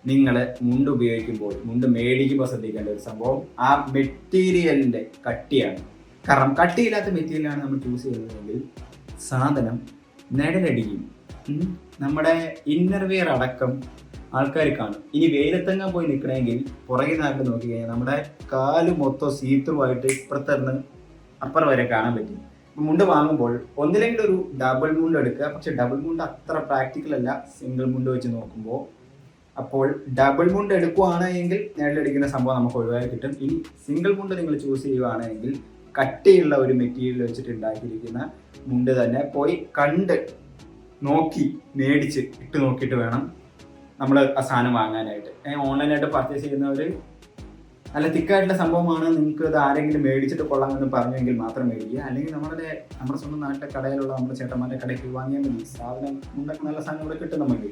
നിങ്ങൾ മുണ്ട് ഉപയോഗിക്കുമ്പോൾ, മുണ്ട് മേടിക്കുമ്പോൾ ശ്രദ്ധിക്കേണ്ട ഒരു സംഭവം ആ മെറ്റീരിയലിൻ്റെ കട്ടിയാണ്. കാരണം കട്ടിയില്ലാത്ത മെറ്റീരിയലാണ് നമ്മൾ ചൂസ് ചെയ്യുന്നതെങ്കിൽ സാധനം നിഴലടിക്കും. നമ്മുടെ ഇന്നർ വെയർ അടക്കം ആൾക്കാർ കാണും. ഇനി വെയിലത്തെങ്ങാൻ പോയി നിൽക്കണമെങ്കിൽ പുറകെ നാട്ടിൽ നോക്കി കഴിഞ്ഞാൽ നമ്മുടെ കാല് മൊത്തം സീത്രൂ ആയിട്ട് ഇപ്പുറത്തുനിന്ന് അപ്പുറം വരെ കാണാൻ പറ്റും. മുണ്ട് വാങ്ങുമ്പോൾ ഒന്നില്ലെങ്കിൽ ഒരു ഡബിൾ മുണ്ട് എടുക്കുക. പക്ഷെ ഡബിൾ മുണ്ട് അത്ര പ്രാക്ടിക്കൽ അല്ല സിംഗിൾ മുണ്ട് വെച്ച് നോക്കുമ്പോൾ. അപ്പോൾ ഡബിൾ മുണ്ട് എടുക്കുകയാണെങ്കിൽ നിഴലടിക്കുന്ന സംഭവം നമുക്ക് ഒഴിവായി കിട്ടും. ഇനി സിംഗിൾ മുണ്ട് നിങ്ങൾ ചൂസ് ചെയ്യുകയാണെങ്കിൽ കട്ടിയുള്ള ഒരു മെറ്റീരിയൽ വെച്ചിട്ട് ഉണ്ടാക്കിയിരിക്കുന്ന മുണ്ട് തന്നെ പോയി കണ്ട് നോക്കി മേടിച്ച് ഇട്ട് നോക്കിയിട്ട് വേണം നമ്മൾ ആ സാധനം വാങ്ങാനായിട്ട്. ഓൺലൈനായിട്ട് പർച്ചേസ് ചെയ്യുന്നവർ നല്ല തിക്കായിട്ടുള്ള സംഭവമാണ്, നിങ്ങൾക്ക് ഇത് ആരെങ്കിലും മേടിച്ചിട്ട് കൊള്ളാമെന്ന് പറഞ്ഞെങ്കിൽ മാത്രം മേടിക്കുക. അല്ലെങ്കിൽ നമ്മുടെ സ്വന്തം നാട്ടിലെ കടയിലുള്ള നമ്മുടെ ചേട്ടന്മാരുടെ കടയിൽ പോയി വാങ്ങിയാൽ മതി. സാധനം മുണ്ടൊക്കെ നല്ല സാധനം ഇവിടെ കിട്ടും നമുക്ക്.